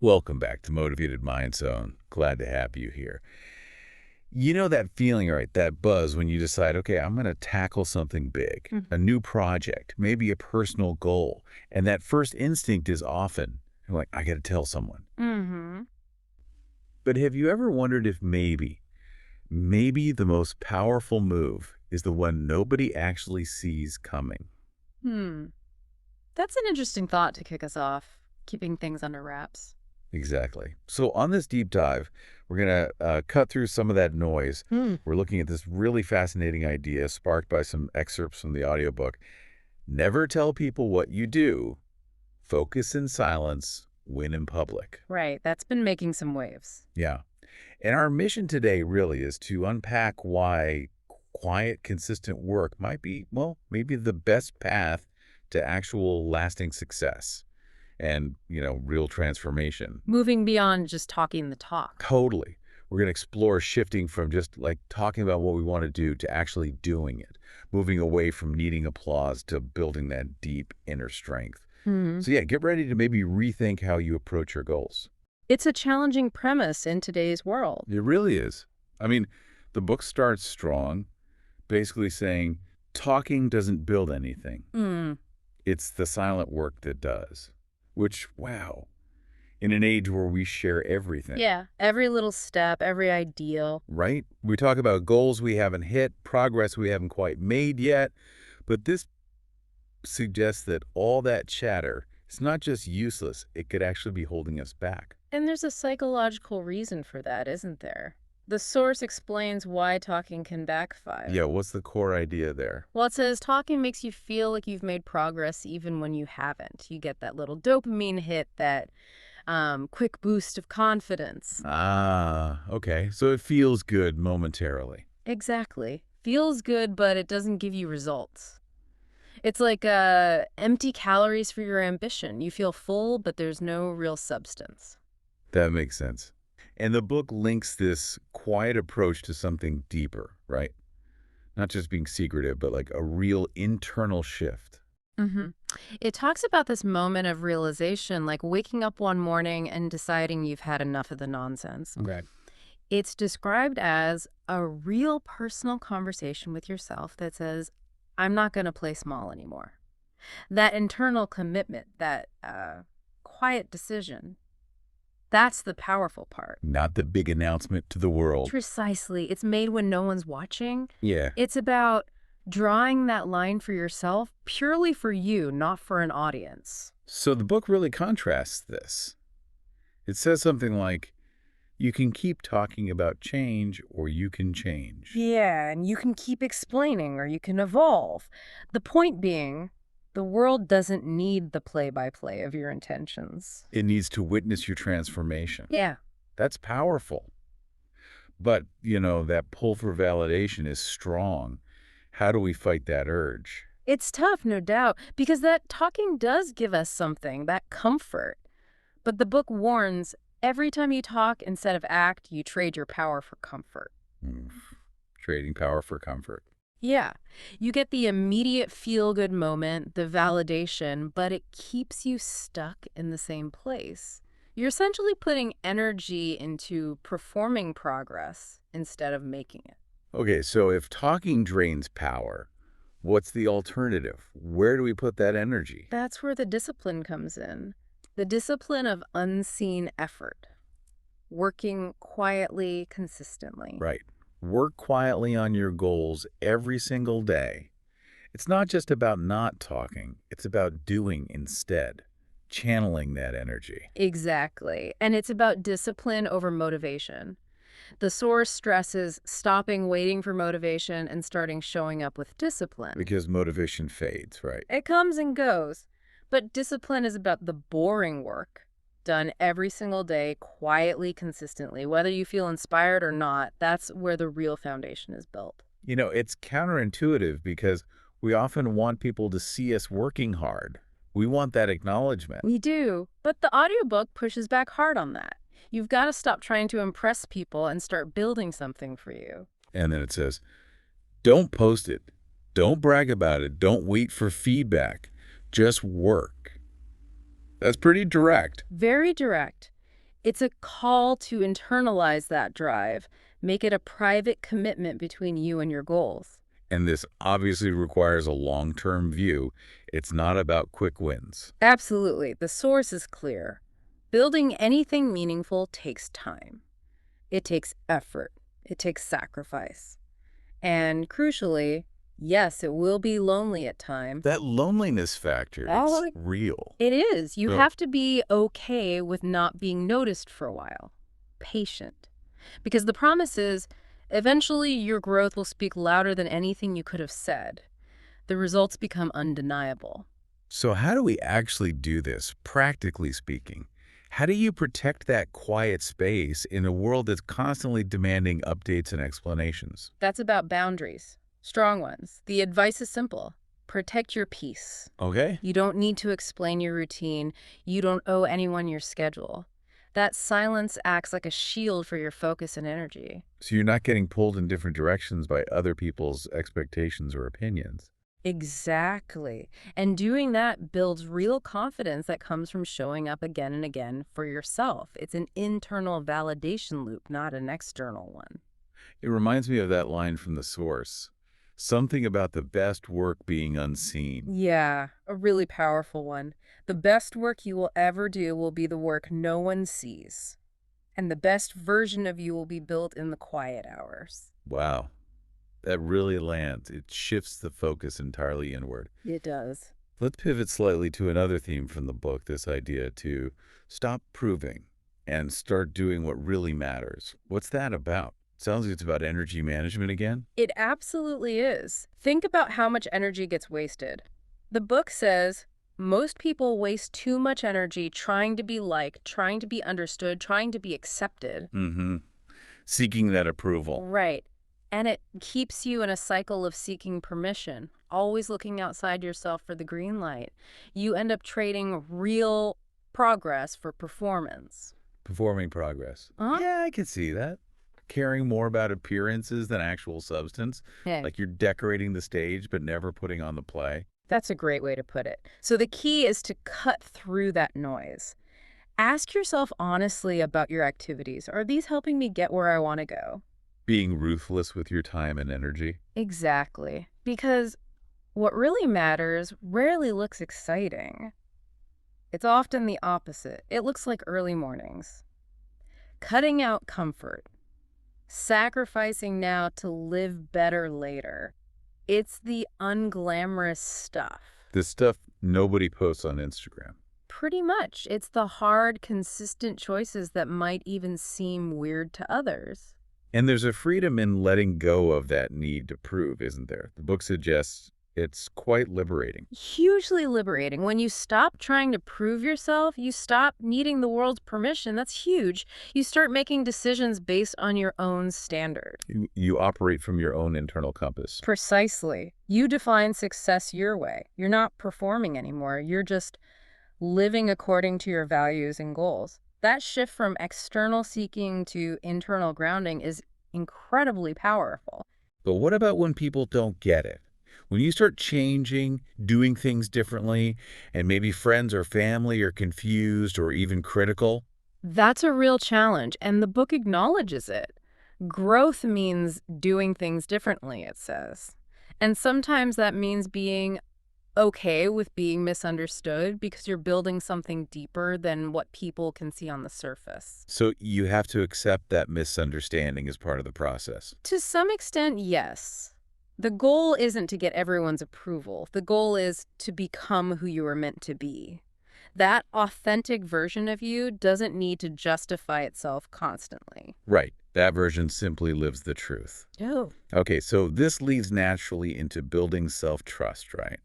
Welcome back to Motivated Mind Zone. Glad to have you here. You know that feeling, right? That buzz when you decide, okay, I'm going to tackle something big, Mm. a new project, maybe a personal goal. And that first instinct is often, you're like, I got to tell someone. Mm-hmm. But have you ever wondered if maybe the most powerful move is the one nobody actually sees coming? Hmm. That's an interesting thought to kick us off, keeping things under wraps. Exactly. So on this deep dive, we're going to cut through some of that noise. Hmm. We're looking at this really fascinating idea sparked by some excerpts from the audiobook. Never tell people what you do. Focus in silence. Win in public. Right, that's been making some waves. Yeah. And our mission today really is to unpack why quiet, consistent work might be, well, maybe the best path to actual lasting success and, real transformation. Moving beyond just talking the talk. Totally. We're going to explore shifting from just like talking about what we want to do to actually doing it, moving away from needing applause to building that deep inner strength. Hmm. So yeah, get ready to maybe rethink how you approach your goals. It's a challenging premise in today's world. It really is. I mean, the book starts strong, basically saying talking doesn't build anything. Mm. It's the silent work that does. Which, wow, in an age where we share everything. Yeah, every little step, every ideal. Right? We talk about goals we haven't hit, progress we haven't quite made yet, but this suggests that all that chatter is not just useless, it could actually be holding us back. And there's a psychological reason for that, isn't there? The source explains why talking can backfire. Yeah, what's the core idea there? Well, it says talking makes you feel like you've made progress even when you haven't. You get that little dopamine hit, that quick boost of confidence. Ah, okay. So it feels good momentarily. Exactly. Feels good, but it doesn't give you results. It's like empty calories for your ambition. You feel full, but there's no real substance. That makes sense. And the book links this quiet approach to something deeper, right? Not just being secretive, but like a real internal shift. Hmm. It talks about this moment of realization, like waking up one morning and deciding you've had enough of the nonsense. Okay. It's described as a real personal conversation with yourself that says, I'm not going to play small anymore. That internal commitment, that quiet decision, that's the powerful part. Not the big announcement to the world. Precisely. It's made when no one's watching. Yeah. It's about drawing that line for yourself purely for you, not for an audience. So the book really contrasts this. It says something like, you can keep talking about change or you can change. Yeah, and you can keep explaining or you can evolve. The point being, the world doesn't need the play-by-play of your intentions. It needs to witness your transformation. Yeah. That's powerful. But, that pull for validation is strong. How do we fight that urge? It's tough, no doubt, because that talking does give us something, that comfort. But the book warns, every time you talk instead of act, you trade your power for comfort. Trading power for comfort. Yeah, you get the immediate feel-good moment, the validation, but it keeps you stuck in the same place. You're essentially putting energy into performing progress instead of making it. Okay, so if talking drains power, what's the alternative? Where do we put that energy? That's where the discipline comes in. The discipline of unseen effort. Working quietly, consistently. Right. Work quietly on your goals every single day. It's not just about not talking. It's about doing instead, channeling that energy. Exactly. And it's about discipline over motivation. The source stresses stopping waiting for motivation and starting showing up with discipline. Because motivation fades, right? It comes and goes. But discipline is about the boring work, done every single day, quietly, consistently. Whether you feel inspired or not, that's where the real foundation is built. It's counterintuitive because we often want people to see us working hard. We want that acknowledgement. We do, but the audiobook pushes back hard on that. You've got to stop trying to impress people and start building something for you. And then it says, don't post it. Don't brag about it. Don't wait for feedback. Just work. That's pretty direct. Very direct. It's a call to internalize that drive, make it a private commitment between you and your goals. And this obviously requires a long-term view. It's not about quick wins. Absolutely. The source is clear. Building anything meaningful takes time. It takes effort. It takes sacrifice. And crucially, yes, it will be lonely at times. That loneliness factor, it's Oh, real. it is. You So have to be okay with not being noticed for a while. Patient. Because the promise is, eventually your growth will speak louder than anything you could have said. The results become undeniable. So how do we actually do this, practically speaking? How do you protect that quiet space in a world that's constantly demanding updates and explanations? That's about boundaries. Strong ones. The advice is simple. Protect your peace. Okay. You don't need to explain your routine. You don't owe anyone your schedule. That silence acts like a shield for your focus and energy. So you're not getting pulled in different directions by other people's expectations or opinions. Exactly. And doing that builds real confidence that comes from showing up again and again for yourself. It's an internal validation loop, not an external one. It reminds me of that line from the source. Something about the best work being unseen. Yeah, a really powerful one. The best work you will ever do will be the work no one sees. And the best version of you will be built in the quiet hours. Wow. That really lands. It shifts the focus entirely inward. It does. Let's pivot slightly to another theme from the book, this idea to stop proving and start doing what really matters. What's that about? Sounds like it's about energy management again? It absolutely is. Think about how much energy gets wasted. The book says most people waste too much energy trying to be liked, trying to be understood, trying to be accepted. Mm-hmm. Seeking that approval. Right. And it keeps you in a cycle of seeking permission, always looking outside yourself for the green light. You end up trading real progress for performance. Performing progress. Huh? Yeah, I can see that. Caring more about appearances than actual substance. Hey, Like you're decorating the stage but never putting on the play. that's a great way to put it. So the key is to cut through that noise. Ask yourself honestly about your activities. Are these helping me get where I want to go? Being ruthless with your time and energy. Exactly. Because what really matters rarely looks exciting. It's often the opposite. It looks like early mornings. Cutting out comfort. Sacrificing now to live better later. It's the unglamorous stuff. This stuff nobody posts on Instagram. Pretty much. It's the hard, consistent choices that might even seem weird to others. And there's a freedom in letting go of that need to prove, isn't there? The book suggests it's quite liberating. Hugely liberating. When you stop trying to prove yourself, you stop needing the world's permission. That's huge. You start making decisions based on your own standard. You operate from your own internal compass. Precisely. You define success your way. You're not performing anymore. You're just living according to your values and goals. That shift from external seeking to internal grounding is incredibly powerful. But what about when people don't get it? When you start changing, doing things differently, and maybe friends or family are confused or even critical? That's a real challenge, and the book acknowledges it. Growth means doing things differently, it says. And sometimes that means being okay with being misunderstood because you're building something deeper than what people can see on the surface. So you have to accept that misunderstanding as part of the process. To some extent, yes. The goal isn't to get everyone's approval. The goal is to become who you were meant to be. That authentic version of you doesn't need to justify itself constantly. Right. That version simply lives the truth. Oh. Okay, so this leads naturally into building self-trust, right?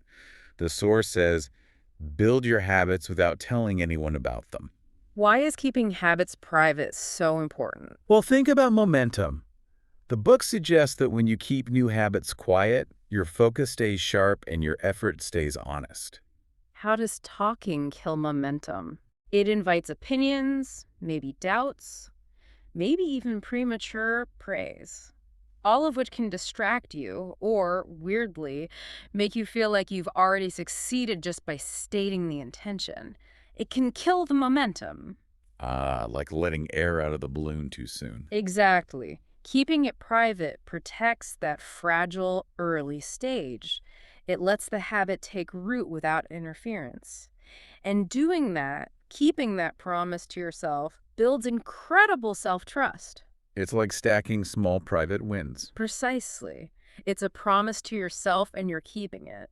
The source says, build your habits without telling anyone about them. Why is keeping habits private so important? Well, think about momentum. The book suggests that when you keep new habits quiet, your focus stays sharp and your effort stays honest. How does talking kill momentum? It invites opinions, maybe doubts, maybe even premature praise, all of which can distract you or, weirdly, make you feel like you've already succeeded just by stating the intention. It can kill the momentum. Like letting air out of the balloon too soon. Exactly. Keeping it private protects that fragile early stage. It lets the habit take root without interference. And doing that, keeping that promise to yourself, builds incredible self-trust. It's like stacking small private wins. Precisely. It's a promise to yourself and you're keeping it.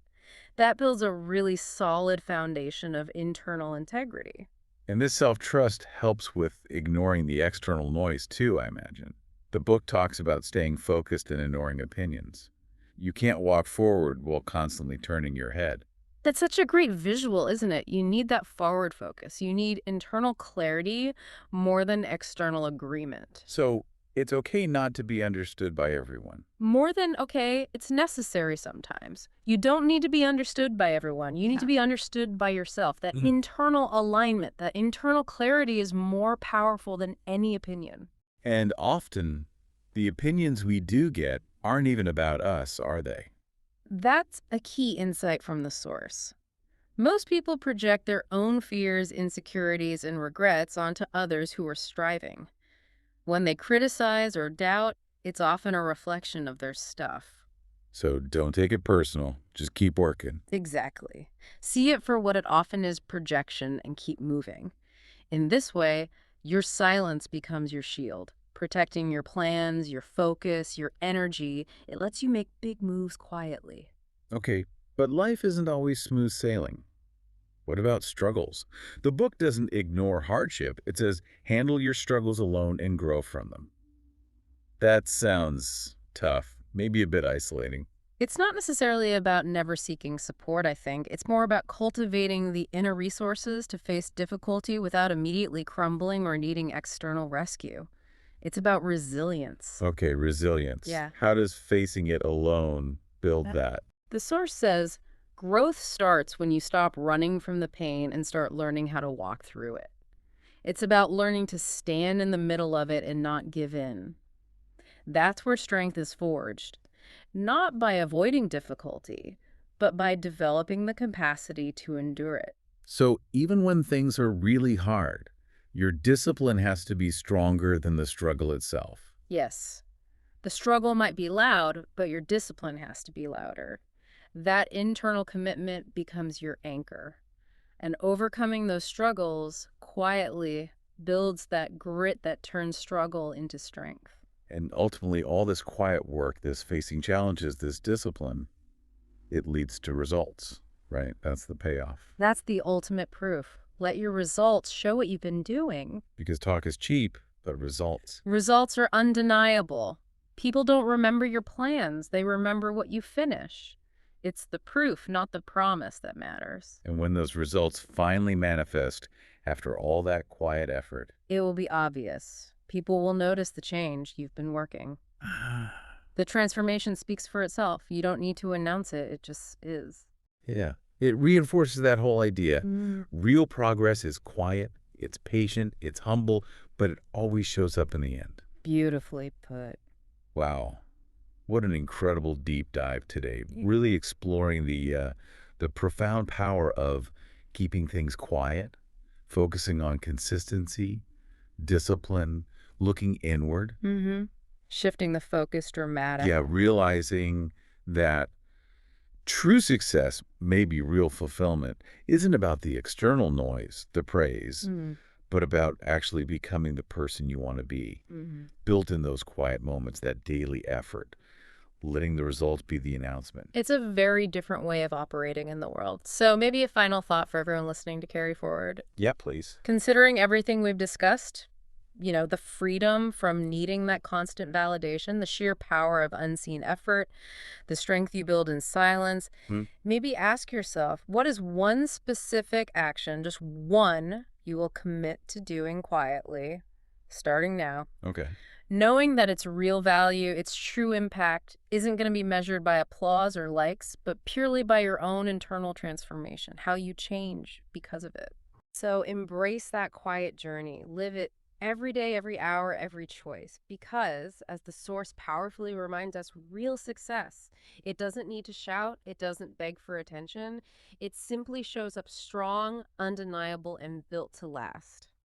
That builds a really solid foundation of internal integrity. And this self-trust helps with ignoring the external noise too, I imagine. The book talks about staying focused and ignoring opinions. You can't walk forward while constantly turning your head. That's such a great visual, isn't it? You need that forward focus. You need internal clarity more than external agreement. So it's okay not to be understood by everyone. More than, okay, it's necessary sometimes. You don't need to be understood by everyone. You need to be understood by yourself. That internal alignment, that internal clarity is more powerful than any opinion. And often, the opinions we do get aren't even about us, are they? That's a key insight from the source. Most people project their own fears, insecurities, and regrets onto others who are striving. When they criticize or doubt, it's often a reflection of their stuff. So don't take it personal. Just keep working. Exactly. See it for what it often is, projection, and keep moving. In this way, your silence becomes your shield, protecting your plans, your focus, your energy. It lets you make big moves quietly. Okay, but life isn't always smooth sailing. What about struggles? The book doesn't ignore hardship. It says handle your struggles alone and grow from them. That sounds tough, maybe a bit isolating. It's not necessarily about never seeking support, I think. It's more about cultivating the inner resources to face difficulty without immediately crumbling or needing external rescue. It's about resilience. Okay, resilience. Yeah. How does facing it alone build that? The source says growth starts when you stop running from the pain and start learning how to walk through it. It's about learning to stand in the middle of it and not give in. That's where strength is forged, not by avoiding difficulty, but by developing the capacity to endure it. So even when things are really hard, your discipline has to be stronger than the struggle itself. Yes, the struggle might be loud, but your discipline has to be louder. That internal commitment becomes your anchor. And overcoming those struggles quietly builds that grit that turns struggle into strength. And ultimately, all this quiet work, this facing challenges, this discipline, it leads to results, right? That's the payoff. That's the ultimate proof. Let your results show what you've been doing. Because talk is cheap, but results. Results are undeniable. People don't remember your plans. They remember what you finish. It's the proof, not the promise, that matters. And when those results finally manifest after all that quiet effort, It will be obvious. People will notice the change you've been working. The transformation speaks for itself. You don't need to announce it. It just is. yeah, it reinforces that whole idea. Real progress is quiet, it's patient, it's humble, but it always shows up in the end. Beautifully put. Wow. What an incredible deep dive today. Really exploring the profound power of keeping things quiet, focusing on consistency, discipline, looking inward. Shifting the focus dramatically. Yeah, realizing that true success, maybe real fulfillment, isn't about the external noise, the praise, but about actually becoming the person you want to be. Built in those quiet moments, that daily effort, letting the results be the announcement. It's a very different way of operating in the world. So maybe a final thought for everyone listening to carry forward. Yeah, please. Considering everything we've discussed, the freedom from needing that constant validation, the sheer power of unseen effort, the strength you build in silence, maybe ask yourself, what is one specific action, just one, you will commit to doing quietly, starting now? Okay. Knowing that its real value, its true impact, isn't going to be measured by applause or likes, but purely by your own internal transformation, how you change because of it. So embrace that quiet journey. Live it every day, every hour, every choice. Because, as the source powerfully reminds us, real success, it doesn't need to shout, it doesn't beg for attention. It simply shows up strong, undeniable, and built to last.